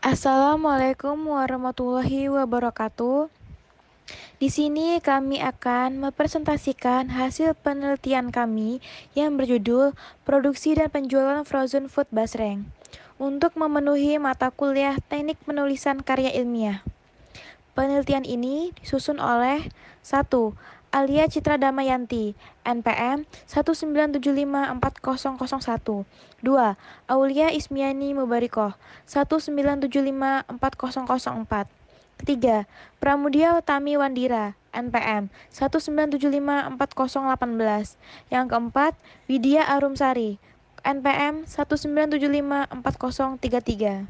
Assalamualaikum warahmatullahi wabarakatuh. Di sini kami akan mempresentasikan hasil penelitian kami yang berjudul Produksi dan Penjualan Frozen Food Basreng untuk memenuhi mata kuliah Teknik Penulisan Karya Ilmiah. Penelitian ini disusun oleh 1. Alia Citra Damayanti, NPM 1975401. 2. Aulia Ismiani Mubarikoh, 1975404. Ketiga, Pramudia Utami Wandira, NPM 1975418. Yang keempat, Widya Arumsari, NPM 1975433.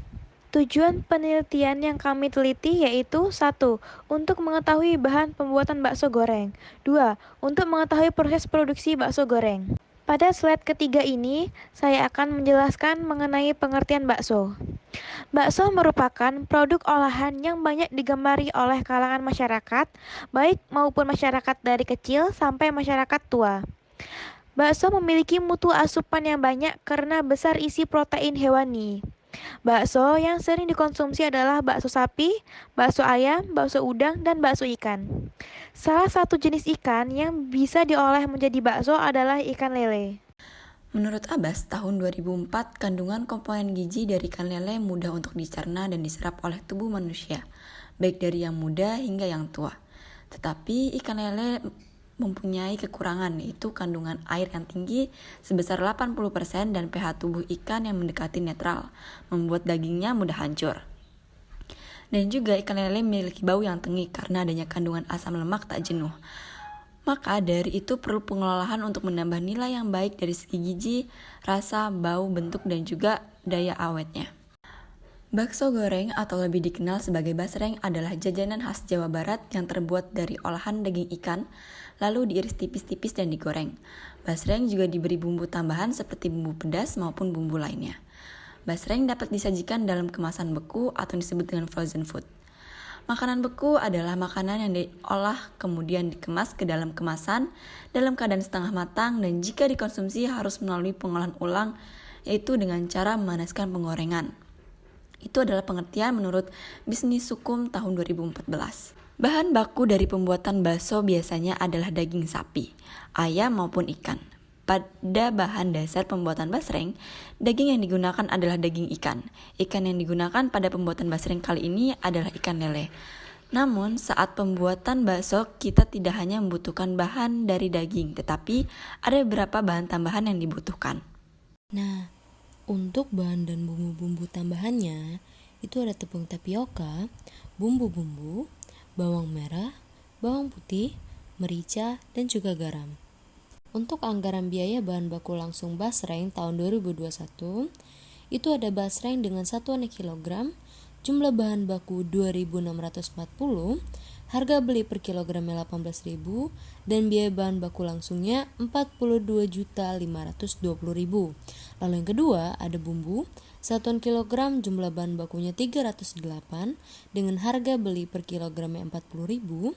Tujuan penelitian yang kami teliti yaitu 1. Untuk mengetahui bahan pembuatan bakso goreng. 2. Untuk mengetahui proses produksi bakso goreng. Pada slide ketiga ini, saya akan menjelaskan mengenai pengertian bakso. Bakso merupakan produk olahan yang banyak digemari oleh kalangan masyarakat, baik maupun masyarakat dari kecil sampai masyarakat tua. Bakso memiliki mutu asupan yang banyak karena besar isi protein hewani. Bakso yang sering dikonsumsi adalah bakso sapi, bakso ayam, bakso udang, dan bakso ikan. Salah satu jenis ikan yang bisa diolah menjadi bakso adalah ikan lele. Menurut Abbas, tahun 2004, kandungan komponen gizi dari ikan lele mudah untuk dicerna dan diserap oleh tubuh manusia, baik dari yang muda hingga yang tua. Tetapi ikan lele mempunyai kekurangan, yaitu kandungan air yang tinggi sebesar 80% dan pH tubuh ikan yang mendekati netral, membuat dagingnya mudah hancur. Dan juga ikan lele memiliki bau yang tengik karena adanya kandungan asam lemak tak jenuh. Maka dari itu perlu pengelolaan untuk menambah nilai yang baik dari segi gizi, rasa, bau, bentuk, dan juga daya awetnya. Bakso goreng atau lebih dikenal sebagai basreng adalah jajanan khas Jawa Barat yang terbuat dari olahan daging ikan, lalu diiris tipis-tipis dan digoreng. Basreng juga diberi bumbu tambahan seperti bumbu pedas maupun bumbu lainnya. Basreng dapat disajikan dalam kemasan beku atau disebut dengan frozen food. Makanan beku adalah makanan yang diolah kemudian dikemas ke dalam kemasan dalam keadaan setengah matang dan jika dikonsumsi harus melalui pengolahan ulang yaitu dengan cara memanaskan penggorengan. Itu adalah pengertian menurut Bisnis Hukum tahun 2014. Bahan baku dari pembuatan bakso biasanya adalah daging sapi, ayam maupun ikan. Pada bahan dasar pembuatan basreng, daging yang digunakan adalah daging ikan. Ikan yang digunakan pada pembuatan basreng kali ini adalah ikan lele. Namun, saat pembuatan bakso, kita tidak hanya membutuhkan bahan dari daging, tetapi ada beberapa bahan tambahan yang dibutuhkan. Nah, untuk bahan dan bumbu-bumbu tambahannya, itu ada tepung tapioka, bumbu-bumbu, bawang merah, bawang putih, merica, dan juga garam. Untuk anggaran biaya bahan baku langsung basreng tahun 2021, itu ada basreng dengan satuan kilogram, jumlah bahan baku 2.640, harga beli per kilogramnya 18.000 dan biaya bahan baku langsungnya 42.520.000. Lalu yang kedua ada bumbu, satuan kilogram jumlah bahan bakunya 308 dengan harga beli per kilogramnya 40.000,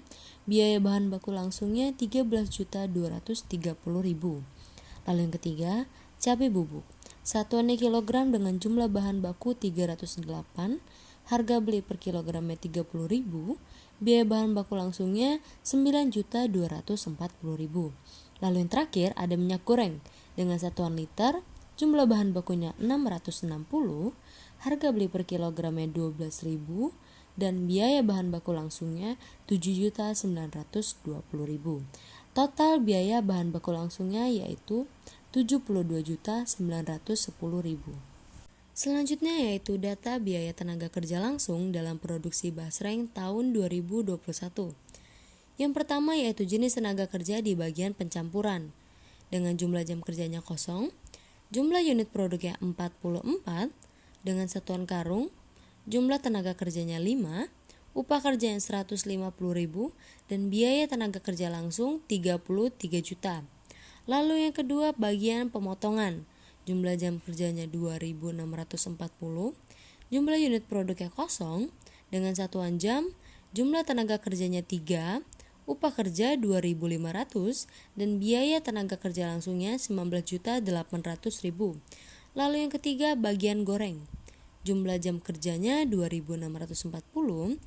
biaya bahan baku langsungnya 13.230.000. Lalu yang ketiga, cabai bubuk. Satuannya kilogram dengan jumlah bahan baku 308, harga beli per kilogramnya 30.000, biaya bahan baku langsungnya 9.240.000. Lalu yang terakhir ada minyak goreng dengan satuan liter, jumlah bahan bakunya 660, harga beli per kilogramnya 12.000 dan biaya bahan baku langsungnya 7.920.000. Total biaya bahan baku langsungnya yaitu 72.910.000. Selanjutnya yaitu data biaya tenaga kerja langsung dalam produksi basreng tahun 2021. Yang pertama yaitu jenis tenaga kerja di bagian pencampuran. Dengan jumlah jam kerjanya kosong, jumlah unit produknya 44, dengan satuan karung, jumlah tenaga kerjanya 5, upah kerjanya 150.000 dan biaya tenaga kerja langsung 33 juta. Lalu yang kedua bagian pemotongan. Jumlah jam kerjanya 2.640, jumlah unit produknya kosong, dengan satuan jam, jumlah tenaga kerjanya 3, upah kerja 2.500, dan biaya tenaga kerja langsungnya 19.800.000. Lalu yang ketiga bagian goreng. jumlah jam kerjanya 2.640,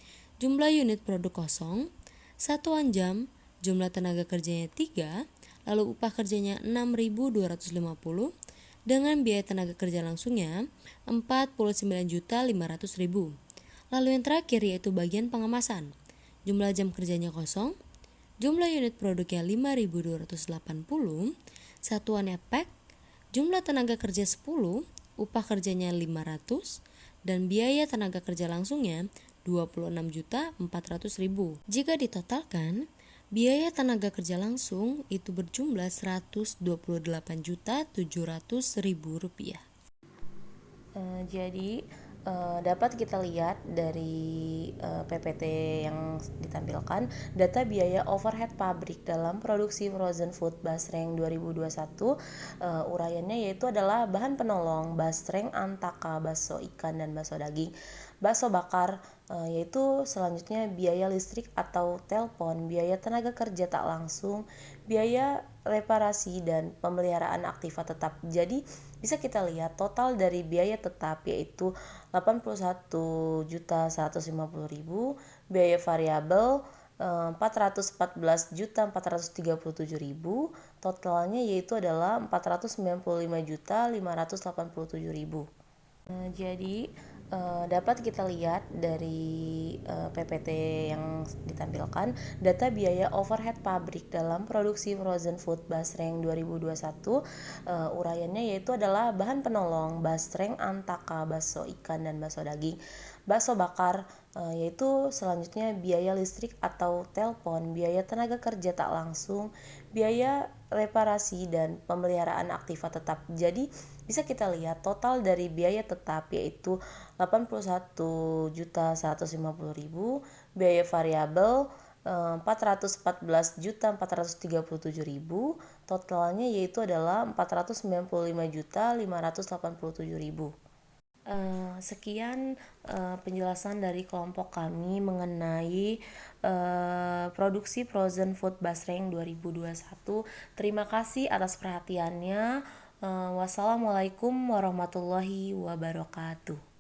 jumlah unit produk kosong, satuan jam, jumlah tenaga kerjanya 3, lalu upah kerjanya 6.250, dengan biaya tenaga kerja langsungnya 49.500.000. Lalu yang terakhir yaitu bagian pengemasan. Jumlah jam kerjanya kosong, jumlah unit produknya 5.280, satuannya pack, jumlah tenaga kerja 10, upah kerjanya 500, dan biaya tenaga kerja langsungnya 26.400.000. Jika ditotalkan, biaya tenaga kerja langsung itu berjumlah Rp128.700.000. Jadi dapat kita lihat dari PPT yang ditampilkan, data biaya overhead pabrik dalam produksi frozen food Basreng 2021, uraiannya yaitu adalah bahan penolong, basreng, antaka, bakso ikan dan bakso daging, bakso bakar, yaitu selanjutnya biaya listrik atau telepon, biaya tenaga kerja tak langsung, biaya reparasi dan pemeliharaan aktiva tetap. Jadi bisa kita lihat total dari biaya tetap yaitu 81.150.000, biaya variabel 414.437.000, totalnya yaitu adalah 495.587.000. Jadi dapat kita lihat dari PPT yang ditampilkan, data biaya overhead pabrik dalam produksi frozen food Basreng 2021, uraiannya yaitu adalah bahan penolong, basreng, antaka, bakso ikan dan bakso daging, bakso bakar, yaitu selanjutnya biaya listrik atau telepon, biaya tenaga kerja tak langsung, biaya reparasi dan pemeliharaan aktiva tetap. Jadi bisa kita lihat total dari biaya tetap yaitu 81.150.000, biaya variabel 414.437.000, totalnya yaitu adalah 495.587.000. Sekian penjelasan dari kelompok kami mengenai produksi frozen food Basreng 2021. Terima kasih atas perhatiannya. Wassalamualaikum warahmatullahi wabarakatuh.